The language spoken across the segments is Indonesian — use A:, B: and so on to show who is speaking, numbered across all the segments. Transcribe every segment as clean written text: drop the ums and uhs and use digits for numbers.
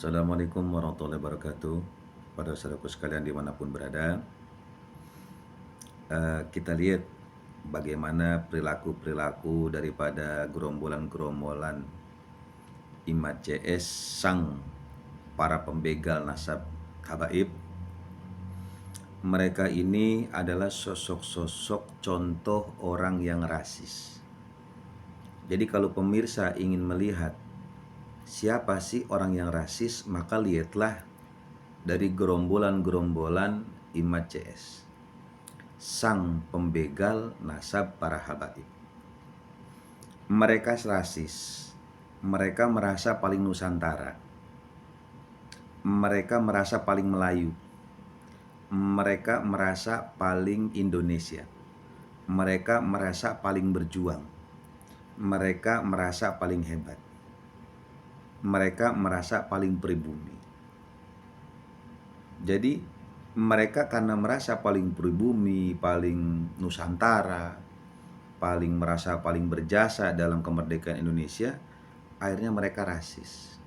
A: Assalamualaikum warahmatullahi wabarakatuh. Pada saudaraku sekalian dimanapun berada, kita lihat bagaimana perilaku-perilaku daripada gerombolan-gerombolan Imat CS sang para pembegal nasab habaib. Mereka ini adalah sosok-sosok contoh orang yang rasis. Jadi kalau pemirsa ingin melihat siapa sih orang yang rasis, maka lihatlah dari gerombolan-gerombolan Imat CS, sang pembegal nasab para habaib. Mereka rasis, mereka merasa paling Nusantara, mereka merasa paling Melayu, mereka merasa paling Indonesia, mereka merasa paling berjuang, mereka merasa paling hebat, mereka merasa paling pribumi. Jadi mereka karena merasa paling pribumi, paling Nusantara, paling merasa paling berjasa dalam kemerdekaan Indonesia, akhirnya mereka rasis.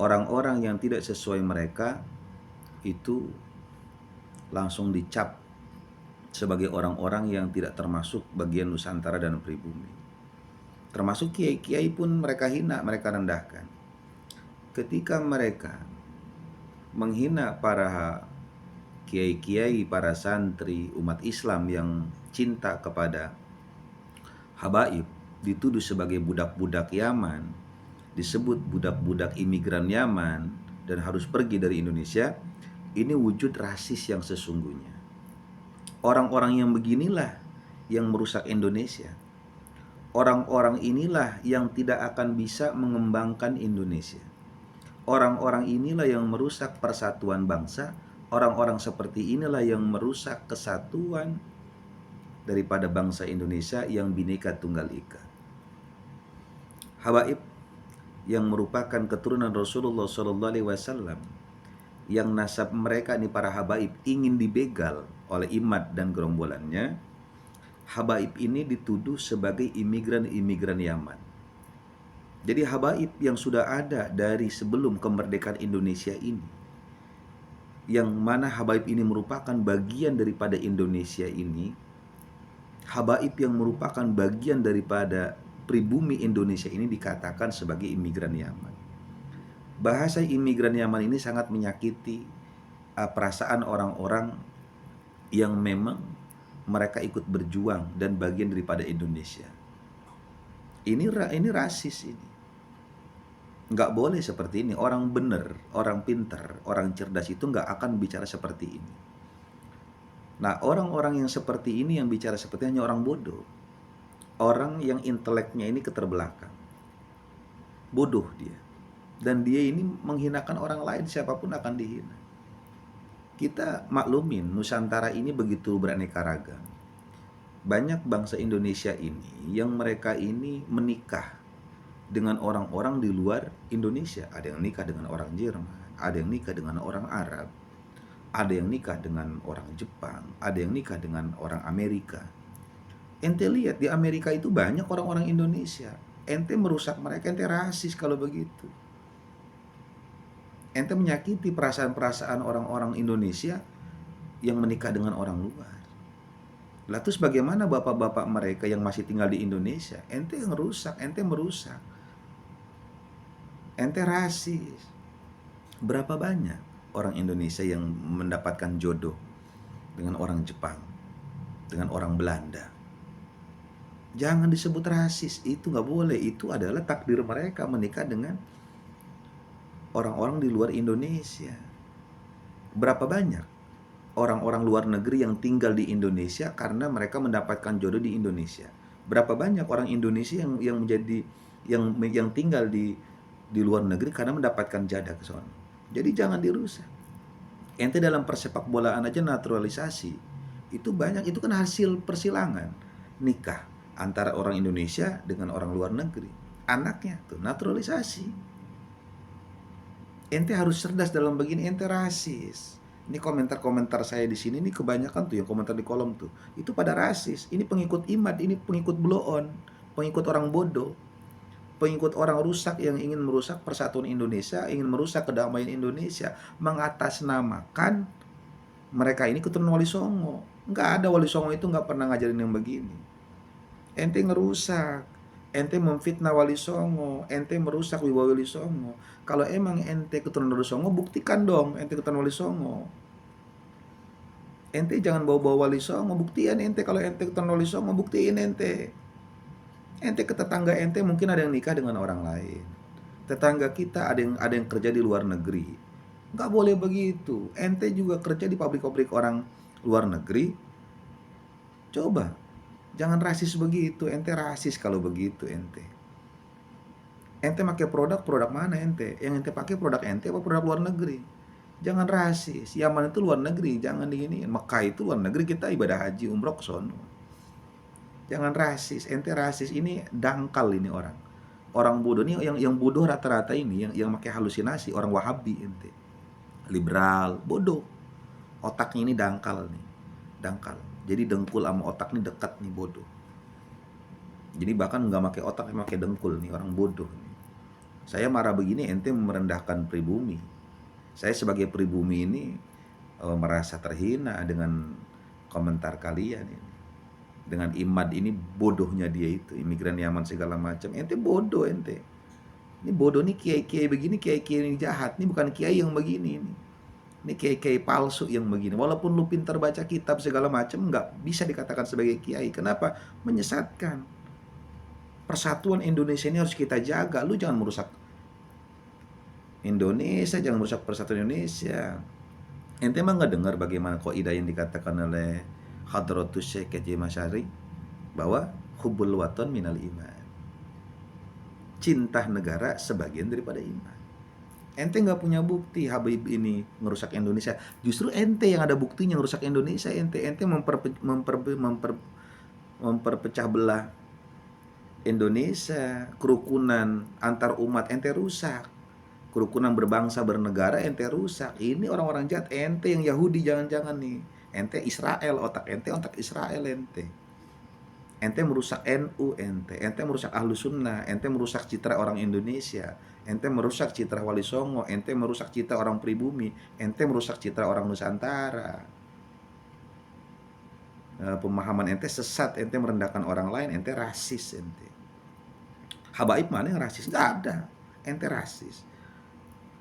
A: Orang-orang yang tidak sesuai mereka itu langsung dicap sebagai orang-orang yang tidak termasuk bagian Nusantara dan pribumi. Termasuk kiai-kiai pun mereka hina, mereka rendahkan. Ketika mereka menghina para kiai-kiai, para santri, umat Islam yang cinta kepada habaib, dituduh sebagai budak-budak Yaman, disebut budak-budak imigran Yaman dan harus pergi dari Indonesia. Ini wujud rasis yang sesungguhnya. Orang-orang yang beginilah yang merusak Indonesia. Orang-orang inilah yang tidak akan bisa mengembangkan Indonesia. Orang-orang inilah yang merusak persatuan bangsa. Orang-orang seperti inilah yang merusak kesatuan daripada bangsa Indonesia yang Bhinneka Tunggal Ika. Habaib yang merupakan keturunan Rasulullah SAW, yang nasab mereka ini para habaib ingin dibegal oleh Imat dan gerombolannya. Habaib ini dituduh sebagai imigran-imigran Yaman. Jadi habaib yang sudah ada dari sebelum kemerdekaan Indonesia ini, yang mana habaib ini merupakan bagian daripada Indonesia ini, habaib yang merupakan bagian daripada pribumi Indonesia ini dikatakan sebagai imigran Yaman. Bahasa imigran Yaman ini sangat menyakiti perasaan orang-orang yang memang mereka ikut berjuang dan bagian daripada Indonesia. Ini rasis ini. Nggak boleh seperti ini. Orang benar, orang pintar, orang cerdas itu nggak akan bicara seperti ini. Nah, orang-orang yang seperti ini yang bicara seperti hanya orang bodoh. Orang yang inteleknya ini keterbelakang. Bodoh dia. Dan dia ini menghinakan orang lain, siapapun akan dihina. Kita maklumin, Nusantara ini begitu beraneka ragam. Banyak bangsa Indonesia ini yang mereka ini menikah dengan orang-orang di luar Indonesia. Ada yang nikah dengan orang Jerman, ada yang nikah dengan orang Arab, ada yang nikah dengan orang Jepang, ada yang nikah dengan orang Amerika. Ente lihat di Amerika itu banyak orang-orang Indonesia. Ente merusak mereka, ente rasis kalau begitu. Ente menyakiti perasaan-perasaan orang-orang Indonesia yang menikah dengan orang luar. Lah terus bagaimana bapak-bapak mereka yang masih tinggal di Indonesia? Ente yang rusak, ente merusak. Ente rasis. Berapa banyak orang Indonesia yang mendapatkan jodoh dengan orang Jepang, dengan orang Belanda? Jangan disebut rasis, itu nggak boleh. Itu adalah takdir mereka menikah dengan orang-orang di luar Indonesia. Berapa banyak orang-orang luar negeri yang tinggal di Indonesia karena mereka mendapatkan jodoh di Indonesia? Berapa banyak orang Indonesia yang menjadi yang tinggal di luar negeri karena mendapatkan jadah ke sana? Jadi jangan dirusak. Ente dalam persepak bolaan aja naturalisasi itu banyak, itu kan hasil persilangan nikah antara orang Indonesia dengan orang luar negeri. Anaknya tuh naturalisasi. Ente harus cerdas dalam begini, ente rasis. Ini komentar-komentar saya di sini ini kebanyakan tuh yang komentar di kolom tuh itu pada rasis. Ini pengikut Imat, ini pengikut blow on, pengikut orang bodoh. pengikut orang rusak yang ingin merusak persatuan Indonesia, ingin merusak kedamaian Indonesia, mengatasnamakan mereka ini keturunan Wali Songo. Nggak ada, Wali Songo itu nggak pernah ngajarin yang begini. Ente ngerusak, ente memfitnah Wali Songo, ente merusak wibawa Wali Songo. Kalau emang ente keturunan Wali Songo, buktikan dong ente keturunan Wali Songo. Ente jangan bawa-bawa Wali Songo, buktiin ente kalau ente keturunan Wali Songo, buktiin ente. Ente ke tetangga ente mungkin ada yang nikah dengan orang lain. Tetangga kita ada yang kerja di luar negeri. Nggak boleh begitu. Ente juga kerja di pabrik-pabrik orang luar negeri. Coba, jangan rasis begitu. Ente rasis kalau begitu ente. Ente pakai produk mana ente? Yang ente pakai produk ente apa produk luar negeri? Jangan rasis. Yaman itu luar negeri, jangan diginiin. Mekah itu luar negeri, kita ibadah haji umroh ke sono. Jangan rasis, ente rasis, ini dangkal ini orang. Orang bodoh ini yang bodoh rata-rata ini yang pakai halusinasi, orang Wahabi ente. Liberal, bodoh. Otaknya ini dangkal nih. Dangkal. Jadi dengkul sama otak nih dekat nih, bodoh. Jadi bahkan nggak pakai otak, pakai dengkul nih, orang bodoh nih. Saya marah begini ente merendahkan pribumi. Saya sebagai pribumi ini merasa terhina dengan komentar kalian ini. Dengan Imad ini, bodohnya dia itu, imigran Yaman segala macam. Ente bodoh ente. Ini bodoh nih, kiai-kiai begini, kiai-kiai ini jahat. Ini bukan kiai yang begini ini. Ini kiai-kiai palsu yang begini. Walaupun lu pintar baca kitab segala macam, nggak bisa dikatakan sebagai kiai. Kenapa? Menyesatkan. Persatuan Indonesia ini harus kita jaga. Lu jangan merusak Indonesia, jangan merusak persatuan Indonesia. Ente emang nggak dengar bagaimana kaidah yang dikatakan oleh Hadratus Syekh Haji Masyari bahwa hubbul waton minal iman. Cinta negara sebagian daripada iman. Ente nggak punya bukti Habib ini merusak Indonesia. Justru ente yang ada buktinya merusak Indonesia. Ente memperpecah belah Indonesia, kerukunan antar umat ente rusak. Kerukunan berbangsa bernegara ente rusak. Ini orang-orang jahat. Ente yang Yahudi jangan-jangan nih. Ente Israel, otak Israel ente. Ente merusak NU ente merusak Ahlus Sunnah, ente merusak citra orang Indonesia, ente merusak citra Wali Songo, ente merusak citra orang pribumi, ente merusak citra orang Nusantara. Pemahaman ente sesat, ente merendahkan orang lain, ente rasis ente. Habaib mana yang rasis? Nggak ada, ente rasis.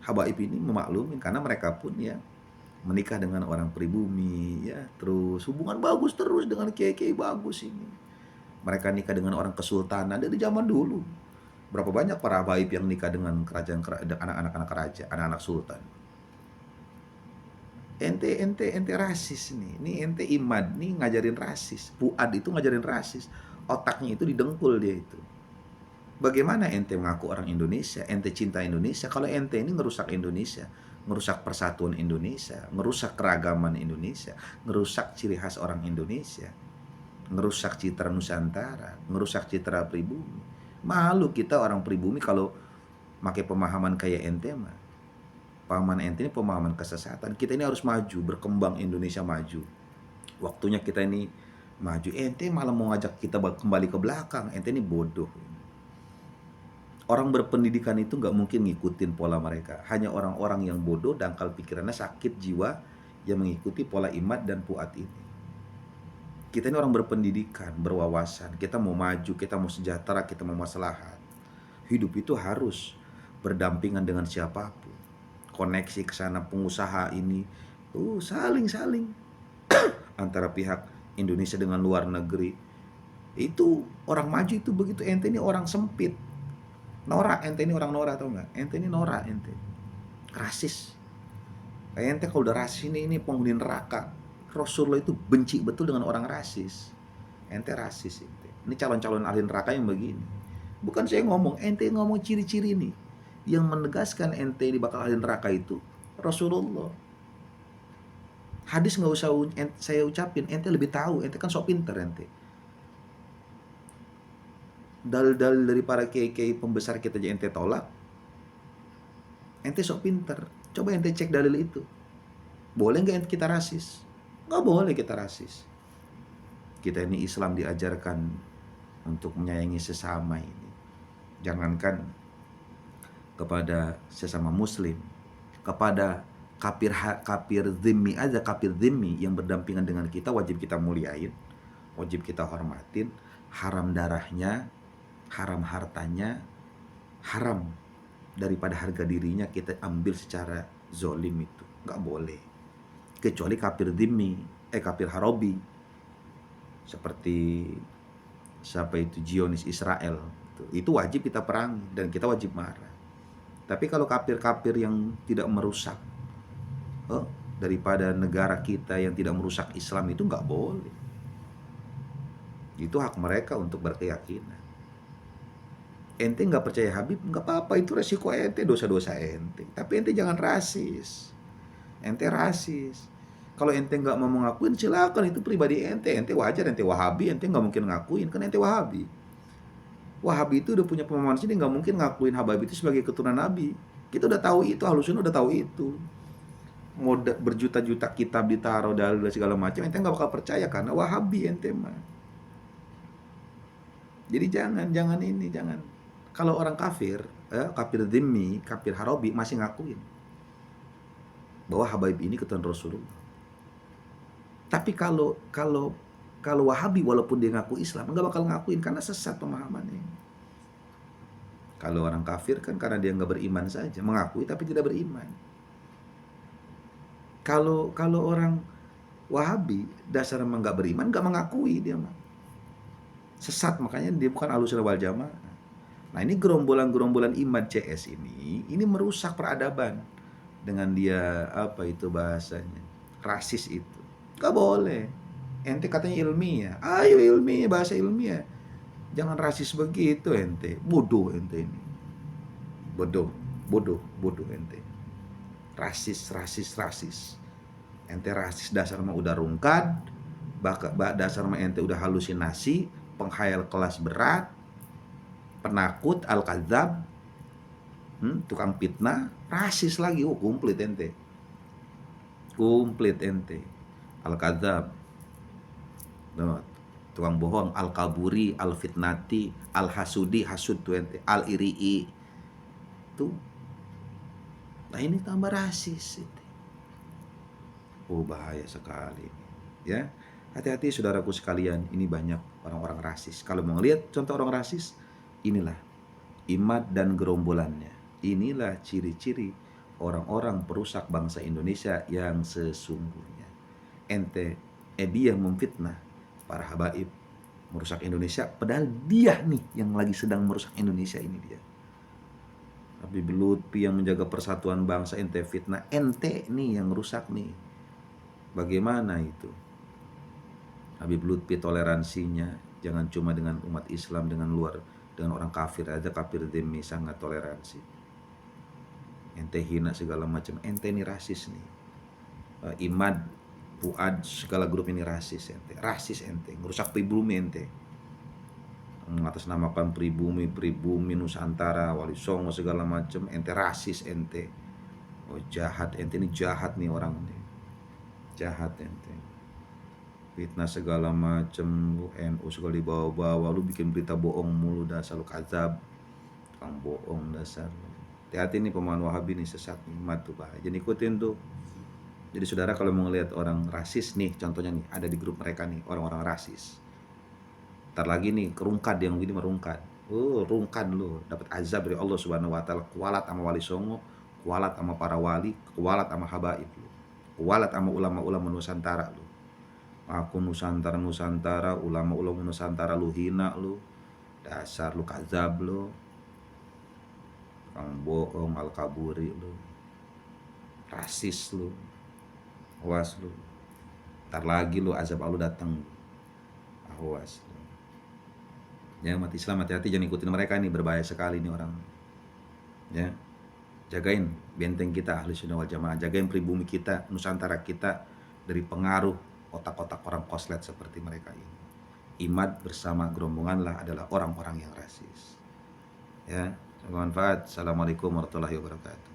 A: Habaib ini memaklumin karena mereka pun ya menikah dengan orang pribumi ya, terus hubungan bagus terus dengan kiai-kiai bagus ini. Mereka nikah dengan orang kesultanan dari zaman dulu. Berapa banyak para habaib yang nikah dengan anak-anak raja, anak-anak sultan. Ente rasis nih. Ini ente Imad nih ngajarin rasis. Fuad itu ngajarin rasis. Otaknya itu didengkul dia itu. Bagaimana ente mengaku orang Indonesia, ente cinta Indonesia, kalau ente ini ngerusak Indonesia, ngerusak persatuan Indonesia, ngerusak keragaman Indonesia, ngerusak ciri khas orang Indonesia, ngerusak citra Nusantara, ngerusak citra pribumi. Malu kita orang pribumi kalau pakai pemahaman kayak ente mah. Pemahaman ente ini pemahaman kesesatan. Kita ini harus maju, berkembang, Indonesia maju. Waktunya kita ini maju. Ente malah mau ngajak kita kembali ke belakang. Ente ini bodoh. Orang berpendidikan itu nggak mungkin ngikutin pola mereka. Hanya orang-orang yang bodoh, dangkal pikirannya, sakit jiwa yang mengikuti pola Imad dan Fuad ini. Kita ini orang berpendidikan, berwawasan. Kita mau maju, kita mau sejahtera, kita mau maslahat. Hidup itu harus berdampingan dengan siapapun. Koneksi ke sana, pengusaha ini, saling antara pihak Indonesia dengan luar negeri. Itu orang maju itu begitu. Ente ini orang sempit. Norak, ente ini orang norak, tau nggak? Ente ini norak, ente rasis. Kayak ente kalau udah rasis ini penghuni neraka. Rasulullah itu benci betul dengan orang rasis. Ente rasis ente. Ini calon-calon ahli neraka yang begini. Bukan saya ngomong, ente ngomong ciri-ciri nih. Yang menegaskan ente ini bakal ahli neraka itu Rasulullah. Hadis nggak usah saya ucapin, ente lebih tahu. Ente kan sok pinter ente. Dalil-dalil dari para kiai-kiai pembesar kita aja ente tolak. Ente sok pinter. Coba ente cek dalil itu. Boleh nggak kita rasis? Nggak boleh kita rasis. Kita ini Islam diajarkan untuk menyayangi sesama ini. Jangankan kepada sesama muslim, kepada kafir zimmi aja, kafir zimmi yang berdampingan dengan kita wajib kita muliain, wajib kita hormatin. Haram darahnya, haram hartanya, haram daripada harga dirinya kita ambil secara zolim, itu nggak boleh. Kecuali kafir zimmi, kafir harobi, seperti siapa itu, Zionis Israel, itu wajib kita perangi dan kita wajib marah. Tapi kalau kafir-kafir yang tidak merusak daripada negara kita, yang tidak merusak Islam, itu nggak boleh. Itu hak mereka untuk berkeyakinan. Ente nggak percaya Habib, nggak apa-apa, itu resiko ente, dosa-dosa ente. Tapi ente jangan rasis. Ente rasis. Kalau ente nggak mau mengakuin, silakan, itu pribadi ente. Ente wajar, ente Wahabi, ente nggak mungkin ngakuin, kan ente Wahabi. Wahabi itu udah punya pemahaman sini, nggak mungkin ngakuin Habib itu sebagai keturunan Nabi. Kita udah tahu itu, Ahlussunnah udah tahu itu. Mau berjuta-juta kitab ditaruh, dalil segala macam, ente nggak bakal percaya karena Wahabi ente mah. Jadi jangan. Kalau orang kafir, kafir dhimmi, kafir harobi masih ngakuin bahwa Habib ini keturunan Rasulullah. Tapi kalau Wahabi walaupun dia ngaku Islam, nggak bakal ngakuin karena sesat pemahamannya. Kalau orang kafir kan karena dia nggak beriman saja, mengakui tapi tidak beriman. Kalau orang Wahabi dasar emang nggak beriman, nggak mengakui, dia mah sesat, makanya dia bukan Ahlussunnah wal Jamaah. Nah, ini gerombolan Imad CS ini merusak peradaban dengan dia apa itu bahasanya, rasis itu. Nggak boleh. Ente katanya ilmiah, ayo ilmiah, bahasa ilmiah. Jangan rasis begitu ente. Bodoh ente ini. Bodoh ente. Rasis. Ente rasis dasar mah udah rungkad. Dasar mah ente udah halusinasi, penghayal kelas berat, penakut, al-kadzab, tukang fitnah, rasis lagi. Komplit ente. Al-kadzab, tukang bohong, al-kaburi, al-fitnati, al-hasudi, hasud tuh ente, al-iri'i tuh. Nah, ini tambah rasis itu. Bahaya sekali ya. Hati-hati saudaraku sekalian, ini banyak orang-orang rasis. Kalau mau lihat contoh orang rasis, inilah Imad dan gerombolannya. Inilah ciri-ciri orang-orang perusak bangsa Indonesia yang sesungguhnya. Ente dia memfitnah para habaib, merusak Indonesia, padahal dia nih yang lagi sedang merusak Indonesia ini dia. Habib Lutfi yang menjaga persatuan bangsa, ente fitnah, ente nih yang rusak nih. Bagaimana itu? Habib Lutfi toleransinya jangan cuma dengan umat Islam, dengan orang kafir aja, kafir dhimmi sangat toleransi. Ente hina segala macam, ente ini rasis nih. Imad, Fuad, segala grup ini rasis ente, ngerusak pribumi ente, mengatasnamakan pribumi Nusantara, Wali Songo segala macam, ente rasis ente. Jahat ente, ini jahat nih orang nih, jahat ente, fitnah segala macam, NU segala dibawa-bawa, lu bikin berita bohong mulu, dasar lu kadzab, tukang bohong dasar. Hati-hati nih pemahaman Wahabi nih, sesat nih, matu bahaya, jadi ikutin tuh. Jadi saudara kalau mau ngelihat orang rasis nih, contohnya nih ada di grup mereka nih, orang-orang rasis. Ntar lagi nih kerungkad, yang begini merungkad. Rungkad lu, dapat azab dari Allah Subhanahu wa taala, kualat sama Wali Songo, kualat sama para wali, kualat sama habaib lu. Kualat sama ulama-ulama Nusantara lu. Aku Nusantara, ulama-ulama Nusantara lu hina lu. Dasar lu kadzab lu. Kang bohong, al-kaburi lu. Rasis lu. Awas lu. Ntar lagi lu azab Allah datang. Awas lu. Ya, umat Islam hati-hati, jangan ikutin mereka nih, berbahaya sekali nih orang. Ya. Jagain benteng kita Ahlussunnah wal Jamaah, jagain pribumi kita, Nusantara kita dari pengaruh otak-otak orang koslet seperti mereka ini. Imad bersama gerombonganlah adalah orang-orang yang rasis. Ya, semoga manfaat. Assalamualaikum warahmatullahi wabarakatuh.